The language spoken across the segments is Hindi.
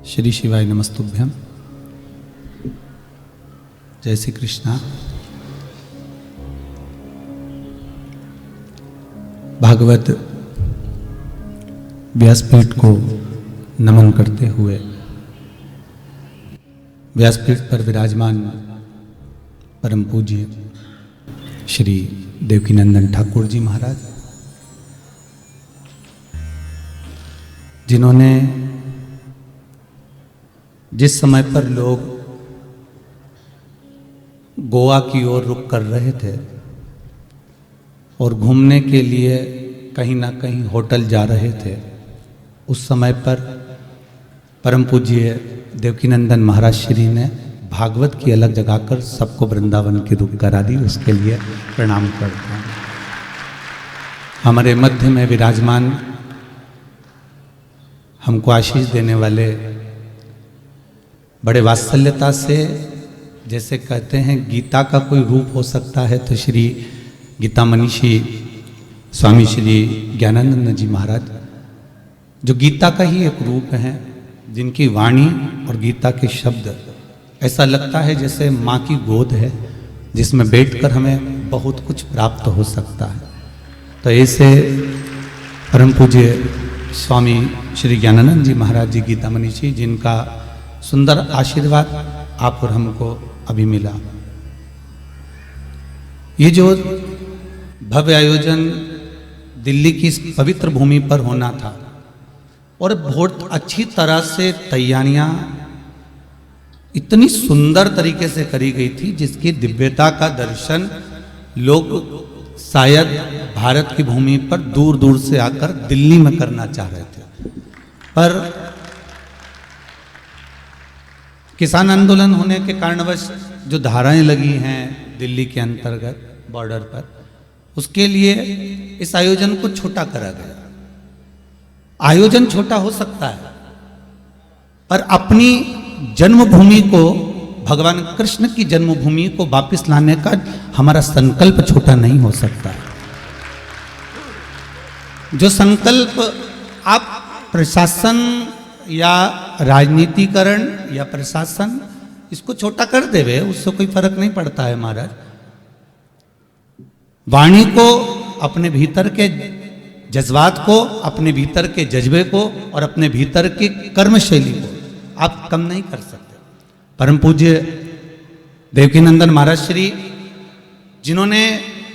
श्री शिवाय नमस्तुभ्यम। जय श्री कृष्णा। भागवत व्यासपीठ को नमन करते हुए व्यासपीठ पर विराजमान परम पूज्य श्री देवकीनंदन ठाकुर जी महाराज, जिन्होंने जिस समय पर लोग गोवा की ओर रुख कर रहे थे और घूमने के लिए कहीं ना कहीं होटल जा रहे थे, उस समय पर परम पूज्य देवकीनंदन महाराज श्री ने भागवत की अलग जगाकर सबको वृंदावन की रुख करा दी। उसके लिए प्रणाम करता हूँ। हमारे मध्य में विराजमान हमको आशीष देने वाले, बड़े वात्सल्यता से, जैसे कहते हैं गीता का कोई रूप हो सकता है तो श्री गीता मनीषी स्वामी श्री ज्ञानानंद जी महाराज, जो गीता का ही एक रूप है, जिनकी वाणी और गीता के शब्द ऐसा लगता है जैसे माँ की गोद है, जिसमें बैठकर हमें बहुत कुछ प्राप्त हो सकता है। तो ऐसे परम पूज्य स्वामी श्री ज्ञानानंद जी महाराज जी गीता मनीषी, जिनका सुंदर आशीर्वाद आप और हमको अभी मिला। ये जो भव्य आयोजन दिल्ली की इस पवित्र भूमि पर होना था और बहुत अच्छी तरह से तैयारियां इतनी सुंदर तरीके से करी गई थी, जिसकी दिव्यता का दर्शन लोग शायद भारत की भूमि पर दूर दूर से आकर दिल्ली में करना चाह रहे थे। पर किसान आंदोलन होने के कारणवश जो धाराएं लगी हैं दिल्ली के अंतर्गत बॉर्डर पर, उसके लिए इस आयोजन को छोटा करा गया। आयोजन छोटा हो सकता है, पर अपनी जन्मभूमि को, भगवान कृष्ण की जन्मभूमि को वापस लाने का हमारा संकल्प छोटा नहीं हो सकता। जो संकल्प आप प्रशासन या राजनीतिकरण या प्रशासन इसको छोटा कर देवे, उससे कोई फर्क नहीं पड़ता है महाराज। वाणी को, अपने भीतर के जज्बात को, अपने भीतर के जज्बे को और अपने भीतर की कर्मशैली को आप कम नहीं कर सकते। परम पूज्य देवकीनंदन महाराज श्री, जिन्होंने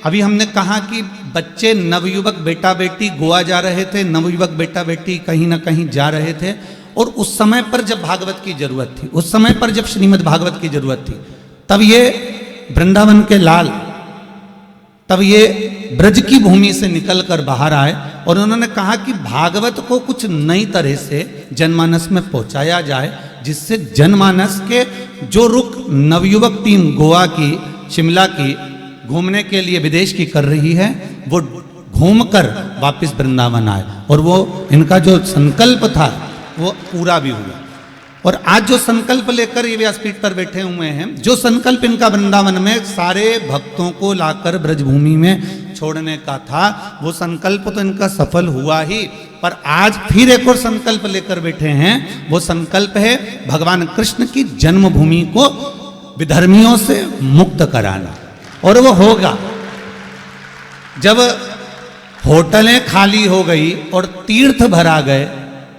अभी हमने कहा कि बच्चे, नवयुवक बेटा बेटी गोवा जा रहे थे, नवयुवक बेटा बेटी कहीं ना कहीं जा रहे थे, और उस समय पर जब भागवत की जरूरत थी, उस समय पर जब श्रीमद् भागवत की जरूरत थी, तब ये वृंदावन के लाल, तब ये ब्रज की भूमि से निकलकर बाहर आए और उन्होंने कहा कि भागवत को कुछ नई तरह से जनमानस में पहुंचाया जाए, जिससे जनमानस के जो रुख नवयुवक टीम गोवा की, शिमला की घूमने के लिए विदेश की कर रही है, वो घूमकर वापस वृंदावन आए। और वो इनका जो संकल्प था वो पूरा भी हुआ। और आज जो संकल्प लेकर ये व्यासपीठ पर बैठे हुए हैं, जो संकल्प इनका वृंदावन में सारे भक्तों को लाकर ब्रजभूमि में छोड़ने का था, वो संकल्प तो इनका सफल हुआ ही, पर आज फिर एक और संकल्प लेकर बैठे हैं। वो संकल्प है भगवान कृष्ण की जन्मभूमि को विधर्मियों से मुक्त कराना। और वो होगा जब होटलें खाली हो गई और तीर्थ भरा गए,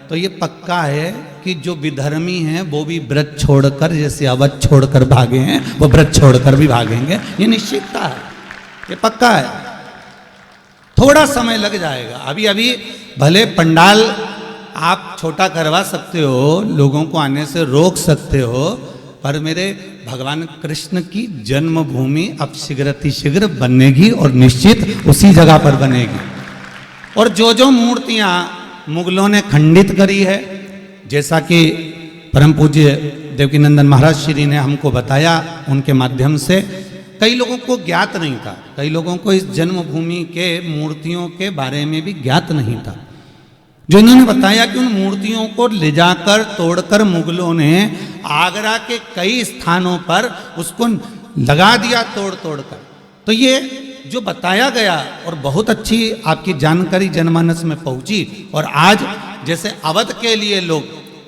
तो ये पक्का है कि जो विधर्मी हैं वो भी व्रत छोड़कर, जैसे अवध छोड़कर भागे हैं, वो व्रत छोड़कर भी भागेंगे। ये निश्चितता है, ये पक्का है। थोड़ा समय लग जाएगा। अभी अभी भले पंडाल आप छोटा करवा सकते हो, लोगों को आने से रोक सकते हो, पर मेरे भगवान कृष्ण की जन्मभूमि अब शीघ्र बनेगी और निश्चित उसी जगह पर बनेगी। और जो जो मूर्तियां मुगलों ने खंडित करी है, जैसा कि परम पूज्य देवकीनंदन महाराज श्री ने हमको बताया, उनके माध्यम से कई लोगों को ज्ञात नहीं था, कई लोगों को इस जन्मभूमि के मूर्तियों के बारे में भी ज्ञात नहीं था। जो इन्होंने बताया कि उन मूर्तियों को ले जाकर तोड़कर मुगलों ने आगरा के कई स्थानों पर उसको लगा दिया तोड़ कर। तो ये जो बताया गया और बहुत अच्छी आपकी जानकारी जनमानस में पहुंची। और आज जैसे अवध के लिए लोग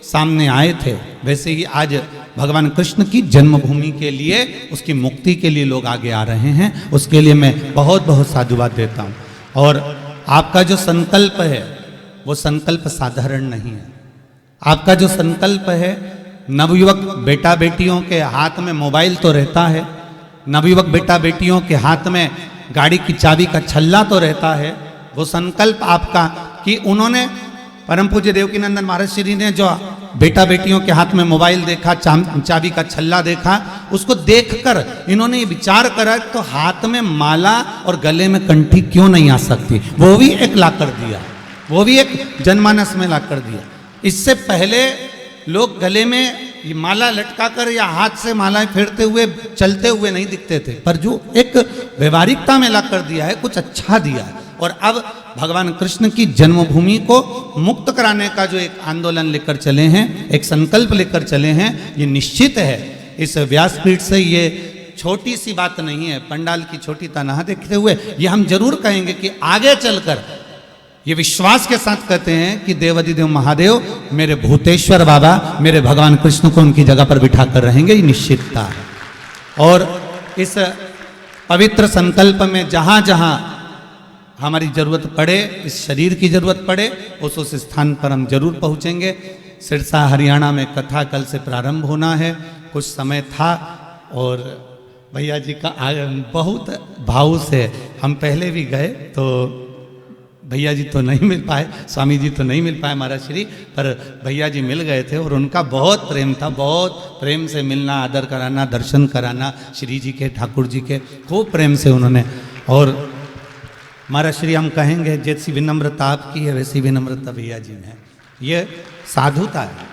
सामने आए थे, वैसे ही आज भगवान कृष्ण की जन्मभूमि के लिए, उसकी मुक्ति के लिए लोग आगे आ रहे हैं। उसके लिए मैं बहुत बहुत साधुवाद देता हूँ। और आपका जो संकल्प है वो संकल्प साधारण नहीं है। आपका जो संकल्प है, नवयुवक बेटा बेटियों के हाथ में मोबाइल तो रहता है, नवयुवक बेटा बेटियों के हाथ में गाड़ी की चाबी का छल्ला तो रहता है। वो संकल्प आपका कि उन्होंने, परम पूज्य देवकीनंदन महाराज श्री ने जो बेटा बेटियों के हाथ में मोबाइल देखा, चाबी का छल्ला देखा, उसको देखकर इन्होंने ये विचार करा तो हाथ में माला और गले में कंठी क्यों नहीं आ सकती, वो भी एक ला कर दिया, वो भी एक जनमानस में ला कर दिया। इससे पहले लोग गले में ये माला लटका कर या हाथ से मालाएं फेरते हुए चलते हुए नहीं दिखते थे, पर जो एक व्यवहारिकता में ला कर दिया है, कुछ अच्छा दिया है। और अब भगवान कृष्ण की जन्मभूमि को मुक्त कराने का जो एक आंदोलन लेकर चले हैं, एक संकल्प लेकर चले हैं, ये निश्चित है इस व्यासपीठ से ये छोटी सी बात नहीं है, पंडाल की छोटी तनहा देखते हुए ये हम जरूर कहेंगे कि आगे चलकर ये विश्वास के साथ कहते हैं कि देवाधिदेव महादेव मेरे भूतेश्वर बाबा मेरे भगवान कृष्ण को उनकी जगह पर बिठा कर रहेंगे, ये निश्चितता है। और इस पवित्र संकल्प में जहाँ जहाँ हमारी जरूरत पड़े, इस शरीर की जरूरत पड़े, उस स्थान पर हम जरूर पहुँचेंगे। सिरसा हरियाणा में कथा कल से प्रारंभ होना है, कुछ समय था और भैया जी का बहुत भाव से हम पहले भी गए, तो भैया जी तो नहीं मिल पाए, स्वामी जी तो नहीं मिल पाए महाराज श्री, पर भैया जी मिल गए थे और उनका बहुत प्रेम था, बहुत प्रेम से मिलना, आदर कराना, दर्शन कराना श्री जी के, ठाकुर जी के, खूब प्रेम से उन्होंने। और महाराज श्री हम कहेंगे जैसी विनम्रता आपकी है वैसी विनम्रता भैया जी में है। ये साधुता है,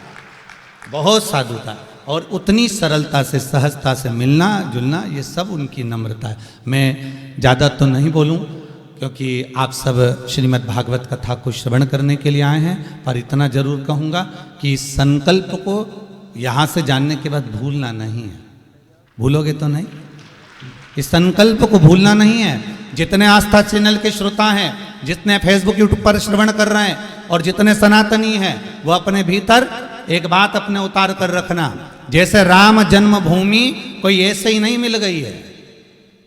बहुत साधुता, और उतनी सरलता से, सहजता से मिलना जुलना, ये सब उनकी नम्रता है। मैं ज़्यादा तो नहीं बोलूं क्योंकि आप सब श्रीमद् भागवत कथा को श्रवण करने के लिए आए हैं, पर इतना जरूर कहूँगा कि संकल्प को यहाँ से जानने के बाद भूलना नहीं है। भूलोगे तो नहीं, इस संकल्प को भूलना नहीं है। जितने आस्था चैनल के श्रोता हैं, जितने फेसबुक यूट्यूब पर श्रवण कर रहे हैं और जितने सनातनी हैं, वो अपने भीतर एक बात अपने उतार कर रखना, जैसे राम जन्मभूमि कोई ऐसे ही नहीं मिल गई है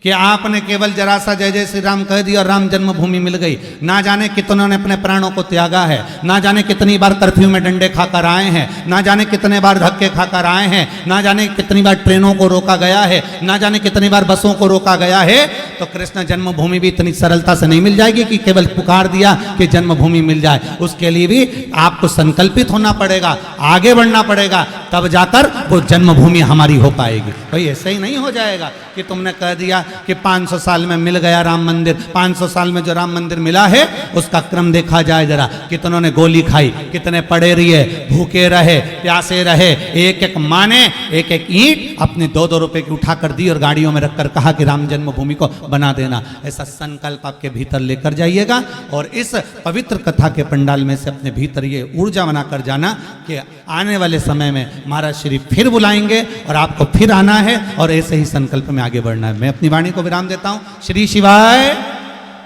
कि आपने केवल जरा सा जय जय श्री राम कह दिया और राम जन्मभूमि मिल गई। ना जाने कितनों ने अपने प्राणों को त्यागा है, ना जाने कितनी बार कर्फ्यू में डंडे खाकर आए हैं, ना जाने कितने बार धक्के खाकर आए हैं, ना जाने कितनी बार ट्रेनों को रोका गया है, ना जाने कितनी बार बसों को रोका गया है। तो कृष्ण जन्मभूमि भी इतनी सरलता से नहीं मिल जाएगी कि केवल पुकार दिया कि जन्मभूमि मिल जाए। उसके लिए भी आपको संकल्पित होना पड़ेगा, आगे बढ़ना पड़ेगा, तब जाकर वो जन्मभूमि हमारी हो पाएगी। भाई ऐसे ही नहीं हो जाएगा कि तुमने कह दिया कि 500 साल में मिल गया राम मंदिर। 500 साल में जो राम मंदिर मिला है उसका क्रम देखा जाए जरा, कितनों ने गोली खाई, कितने पड़े रहे, भूखे रहे, प्यासे रहे, एक एक माने एक एक ईंट अपने 2-2 रुपए की उठाकर दी और गाड़ियों में रखकर कहा कि राम जन्मभूमि को बना देना। ऐसा संकल्प आपके भीतर लेकर जाइएगा और इस पवित्र कथा के पंडाल में से अपने भीतर ये ऊर्जा बनाकर जाना कि आने वाले समय में महाराज श्री फिर बुलाएंगे और आपको फिर आना है और ऐसे ही संकल्प में आगे बढ़ना है। मैं अपनी वाणी को विराम देता हूं। श्री शिवाय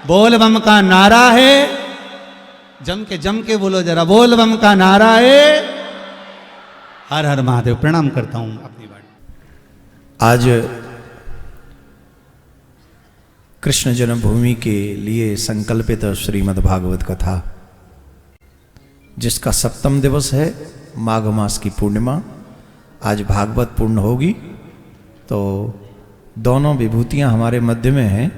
बोल बम का नारा है, जम के बोलो जरा, बोल बम का नारा है। हर हर महादेव। प्रणाम करता हूं अपनी वाणी। आज कृष्ण जन्मभूमि के लिए संकल्पित श्रीमद् भागवत कथा, जिसका 7वां दिवस है, माघ मास की पूर्णिमा। आज भागवत पूर्ण होगी तो दोनों विभूतियां हमारे मध्य में हैं,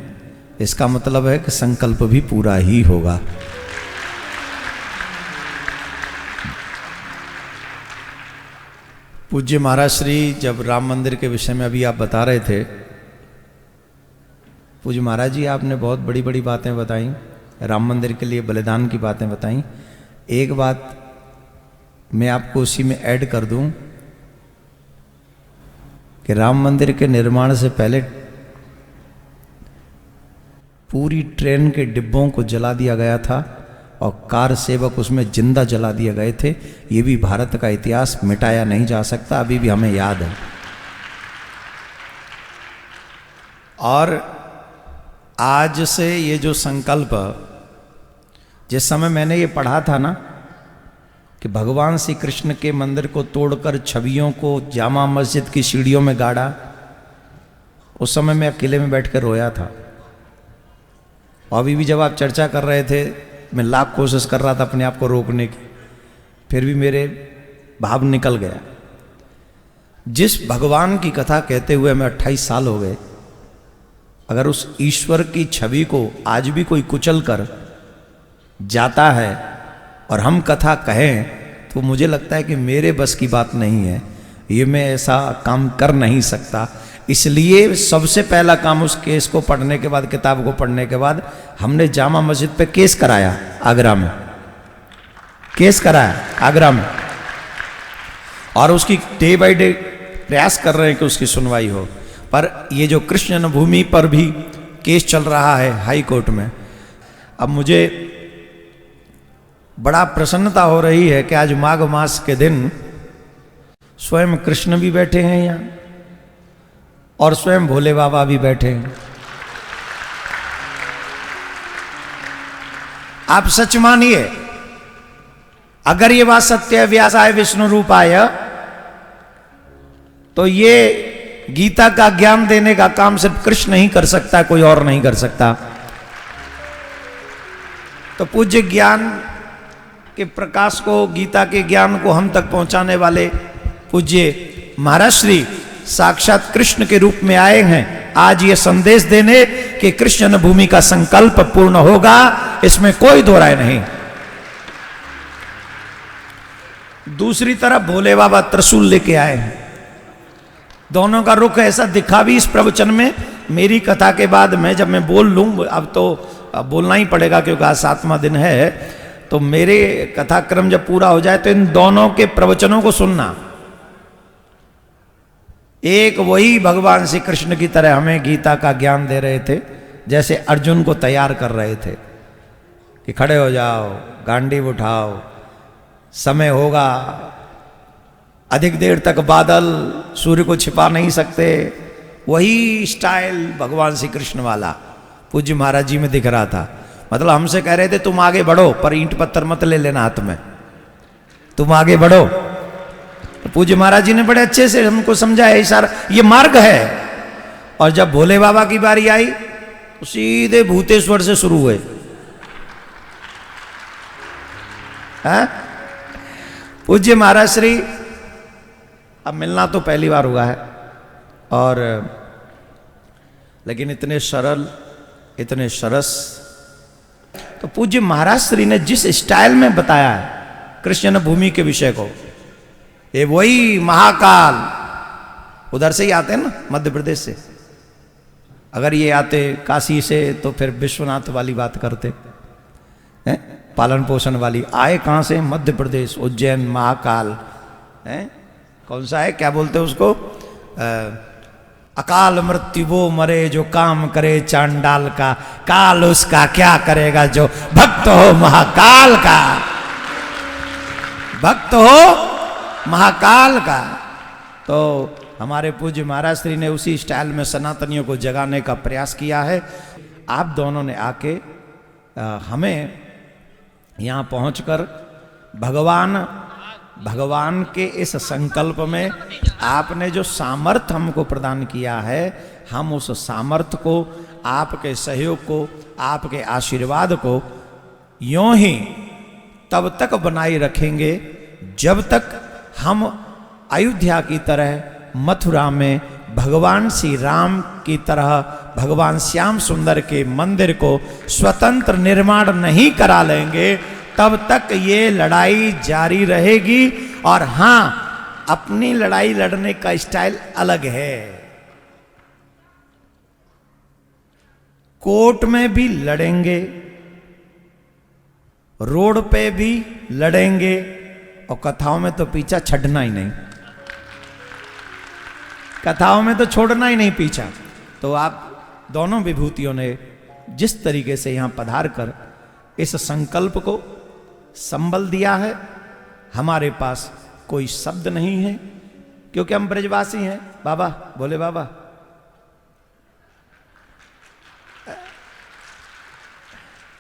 इसका मतलब है कि संकल्प भी पूरा ही होगा। पूज्य महाराज श्री जब राम मंदिर के विषय में अभी आप बता रहे थे, पूज्य महाराज जी आपने बहुत बड़ी बड़ी बातें बताई, राम मंदिर के लिए बलिदान की बातें बताई। एक बात मैं आपको उसी में ऐड कर दूं कि राम मंदिर के निर्माण से पहले पूरी ट्रेन के डिब्बों को जला दिया गया था और कार सेवक उसमें जिंदा जला दिए गए थे। ये भी भारत का इतिहास मिटाया नहीं जा सकता, अभी भी हमें याद है। और आज से ये जो संकल्प, जिस समय मैंने ये पढ़ा था ना, कि भगवान श्री कृष्ण के मंदिर को तोड़कर छवियों को जामा मस्जिद की सीढ़ियों में गाड़ा। उस समय मैं अकेले में बैठ कर रोया था। और अभी भी जब आप चर्चा कर रहे थे, मैं लाख कोशिश कर रहा था अपने आप को रोकने की, फिर भी मेरे भाव निकल गया। जिस भगवान की कथा कहते हुए हमें 28 साल हो गए, अगर उस ईश्वर की छवि को आज भी कोई कुचल कर जाता है और हम कथा कहें, तो मुझे लगता है कि मेरे बस की बात नहीं है, ये मैं ऐसा काम कर नहीं सकता। इसलिए सबसे पहला काम उस केस को पढ़ने के बाद, किताब को पढ़ने के बाद, हमने जामा मस्जिद पे केस कराया आगरा में, केस कराया आगरा में, और उसकी डे बाय डे प्रयास कर रहे हैं कि उसकी सुनवाई हो। पर ये जो कृष्ण जन्मभूमि पर भी केस चल रहा है हाई कोर्ट में, अब मुझे बड़ा प्रसन्नता हो रही है कि आज माघ मास के दिन स्वयं कृष्ण भी बैठे हैं यहाँ और स्वयं भोले बाबा भी बैठे हैं। आप सच मानिए, अगर ये बात सत्य है व्यासाय विष्णु रूपाय, तो ये गीता का ज्ञान देने का काम सिर्फ कृष्ण ही कर सकता, कोई और नहीं कर सकता। तो पूज्य ज्ञान के प्रकाश को, गीता के ज्ञान को हम तक पहुंचाने वाले पूज्य महाराज श्री साक्षात कृष्ण के रूप में आए हैं आज ये संदेश देने कि कृष्ण जन्मभूमि का संकल्प पूर्ण होगा, इसमें कोई दो राय नहीं। दूसरी तरफ भोले बाबा त्रिशूल लेके आए हैं। दोनों का रुख ऐसा दिखा भी इस प्रवचन में। मेरी कथा के बाद मैं जब मैं बोल लूं, अब तो बोलना ही पड़ेगा क्योंकि आज 7वां दिन है, तो मेरे कथाक्रम जब पूरा हो जाए तो इन दोनों के प्रवचनों को सुनना। एक वही भगवान श्री कृष्ण की तरह हमें गीता का ज्ञान दे रहे थे, जैसे अर्जुन को तैयार कर रहे थे कि खड़े हो जाओ, गांडीव उठाओ, समय होगा, अधिक देर तक बादल सूर्य को छिपा नहीं सकते। वही स्टाइल भगवान श्री कृष्ण वाला पूज्य महाराज जी में दिख रहा था। मतलब हमसे कह रहे थे तुम आगे बढ़ो, पर ईंट पत्थर मत ले लेना हाथ में, तुम आगे बढ़ो। तो पूज्य महाराज जी ने बड़े अच्छे से हमको समझाया, इशारा, ये मार्ग है। और जब भोले बाबा की बारी आई तो सीधे भूतेश्वर से शुरू हुए। पूज्य महाराज श्री, अब मिलना तो पहली बार हुआ है, और लेकिन इतने सरल, इतने सरस। तो पूज्य महाराज श्री ने जिस स्टाइल में बताया है कृष्ण जन्मभूमि के विषय को, ये वही महाकाल, उधर से ही आते हैं ना, मध्य प्रदेश से। अगर ये आते काशी से तो फिर विश्वनाथ वाली बात करते हैं, पालन पोषण वाली। आए कहाँ से? मध्य प्रदेश, उज्जैन, महाकाल है, कौन सा है, क्या बोलते हैं उसको, अकाल मृत्यु वो मरे जो काम करे चांडाल का, काल उसका क्या करेगा जो भक्त हो महाकाल का, भक्त हो महाकाल का। तो हमारे पूज्य महाराज श्री ने उसी स्टाइल में सनातनियों को जगाने का प्रयास किया है। आप दोनों ने आके हमें यहाँ पहुँचकर भगवान के इस संकल्प में आपने जो सामर्थ्य हमको प्रदान किया है, हम उस सामर्थ्य को, आपके सहयोग को, आपके आशीर्वाद को यूं ही तब तक बनाए रखेंगे जब तक हम अयोध्या की तरह, मथुरा में भगवान श्री राम की तरह भगवान श्याम सुंदर के मंदिर को स्वतंत्र निर्माण नहीं करा लेंगे, तब तक ये लड़ाई जारी रहेगी। और हां, अपनी लड़ाई लड़ने का स्टाइल अलग है। कोर्ट में भी लड़ेंगे, रोड पे भी लड़ेंगे, और कथाओं में तो पीछा छड़ना ही नहीं, कथाओं में तो छोड़ना ही नहीं पीछा। तो आप दोनों विभूतियों ने जिस तरीके से यहां पधार कर इस संकल्प को संबल दिया है, हमारे पास कोई शब्द नहीं है, क्योंकि हम ब्रजवासी हैं। बाबा, बोले बाबा,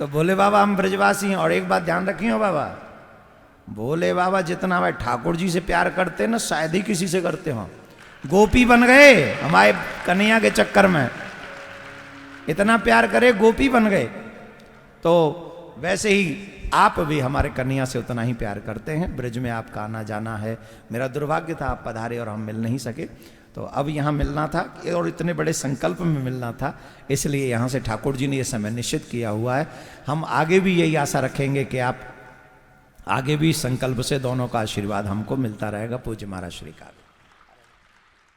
तो बोले बाबा हम ब्रजवासी हैं। और एक बात ध्यान रखिए हो बाबा, बोले बाबा जितना भाई ठाकुर जी से प्यार करते ना शायद ही किसी से करते हो। गोपी बन गए हमारे कन्हैया के चक्कर में, इतना प्यार करे गोपी बन गए। तो वैसे ही आप भी हमारे कन्हैया से उतना ही प्यार करते हैं। ब्रज में आपका आना जाना है, मेरा दुर्भाग्य था आप पधारे और हम मिल नहीं सके, तो अब यहाँ मिलना था और इतने बड़े संकल्प में मिलना था, इसलिए यहाँ से ठाकुर जी ने ये समय निश्चित किया हुआ है। हम आगे भी यही आशा रखेंगे कि आप आगे भी संकल्प से दोनों का आशीर्वाद हमको मिलता रहेगा। पूज्य महाराज श्री का